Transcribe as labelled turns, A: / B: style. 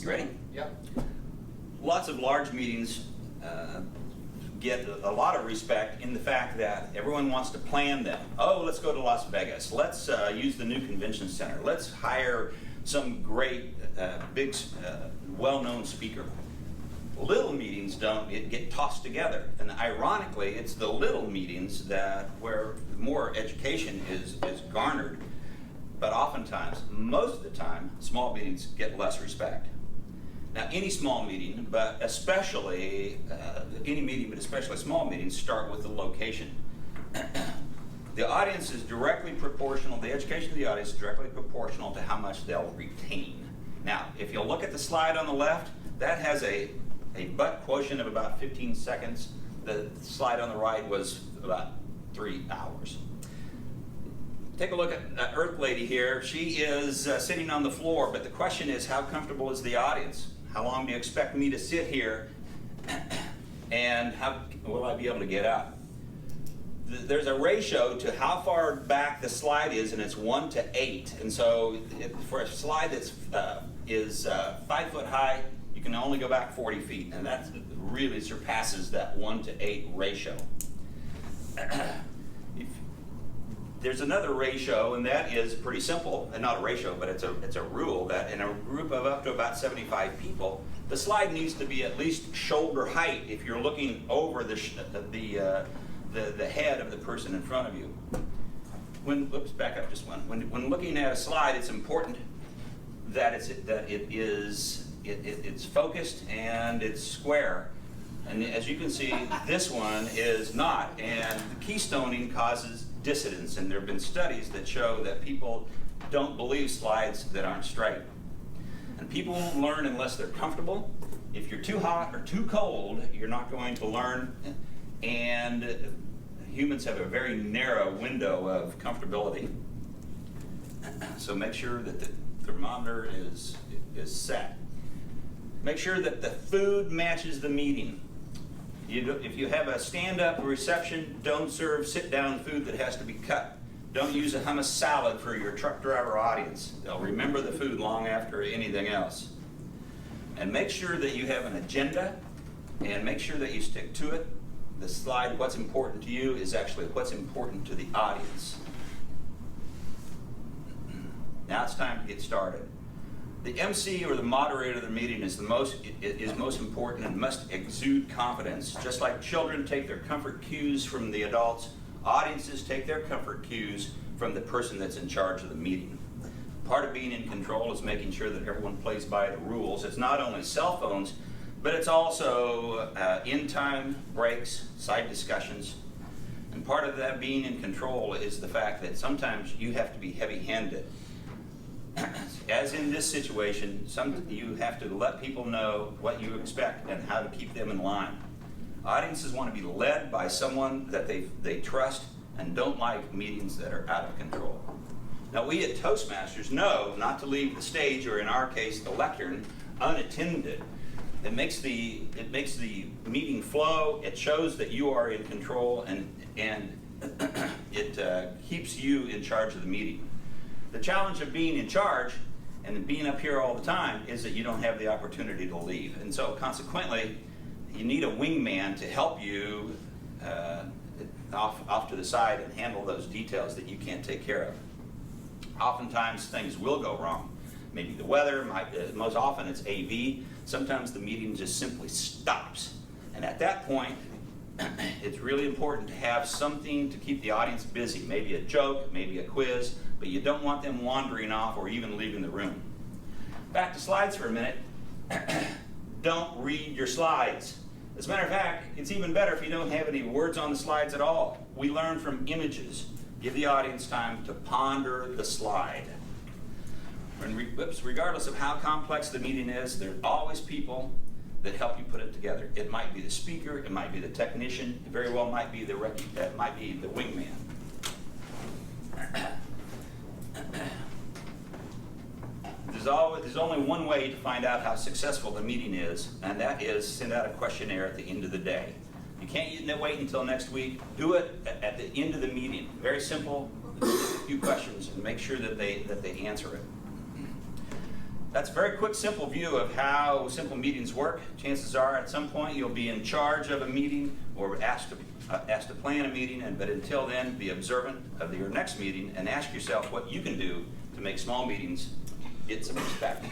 A: You ready?
B: Yeah.
A: Lots of large meetings get a lot of respect in the fact that everyone wants to plan them. Oh, let's go to Las Vegas. Let's use the new convention center. Let's hire some great, big, well-known speaker. Little meetings don't get tossed together, and ironically, it's the little meetings that where more education is garnered. But oftentimes, most of the time, small meetings get less respect. Now, any small meeting, but especially any meeting, but especially small meetings, start with the location. The audience is directly proportional. The education of the audience is directly proportional to how much they'll retain. Now, if you'll look at the slide on the left, that has a butt quotient of about 15 seconds. The slide on the right was about 3 hours. Take a look at Earth Lady here. She is sitting on the floor, but the question is, how comfortable is the audience? How long do you expect me to sit here, and how will I be able to get up? There's a ratio to how far back the slide is, and it's 1 to 8. And so for a slide that's 5 foot high, you can only go back 40 feet, and that really surpasses that 1 to 8 ratio. There's another ratio, and that is pretty simple, and not a ratio, but it's a rule that in a group of up to about 75 people, the slide needs to be at least shoulder height if you're looking over the head of the person in front of you. Back up just one. When looking at a slide, it's important that it's focused and it's square. And as you can see, this one is not, and the keystoning causes dissidence, and there have been studies that show that people don't believe slides that aren't straight. And people won't learn unless they're comfortable. If you're too hot or too cold, you're not going to learn, and humans have a very narrow window of comfortability. So make sure that the thermometer is set. Make sure that the food matches the meeting. If you have a stand-up reception, don't serve sit-down food that has to be cut. Don't use a hummus salad for your truck driver audience. They'll remember the food long after anything else. And make sure that you have an agenda, and make sure that you stick to it. The slide, what's important to you, is actually what's important to the audience. Now it's time to get started. The MC, or the moderator of the meeting, is most important and must exude confidence. Just like children take their comfort cues from the adults, audiences take their comfort cues from the person that's in charge of the meeting. Part of being in control is making sure that everyone plays by the rules. It's not only cell phones, but it's also in-time breaks, side discussions. And part of that being in control is the fact that sometimes you have to be heavy-handed. As in this situation, you have to let people know what you expect and how to keep them in line. Audiences want to be led by someone that they trust and don't like meetings that are out of control. Now, we at Toastmasters know not to leave the stage, or in our case, the lectern, unattended. It makes the meeting flow. It shows that you are in control, and it keeps you in charge of the meeting. The challenge of being in charge and being up here all the time is that you don't have the opportunity to leave. And so consequently, you need a wingman to help you off to the side and handle those details that you can't take care of. Oftentimes things will go wrong. Maybe the weather, most often it's AV. Sometimes the meeting just simply stops. And at that point, it's really important to have something to keep the audience busy. Maybe a joke, maybe a quiz, but you don't want them wandering off or even leaving the room. Back to slides for a minute. Don't read your slides. As a matter of fact, it's even better if you don't have any words on the slides at all. We learn from images. Give the audience time to ponder the slide. Regardless of how complex the meeting is, there are always people that help you put it together. It might be the speaker, it might be the technician, it very well might be the wingman. There's only one way to find out how successful the meeting is, and that is send out a questionnaire at the end of the day. You can't wait until next week. Do it at the end of the meeting. Very simple. A few questions and make sure that they answer it. that's a very quick, simple view of how simple meetings work. Chances are at some point you'll be in charge of a meeting or asked to plan a meeting, but until then, be observant of your next meeting and ask yourself what you can do to make small meetings get some respect.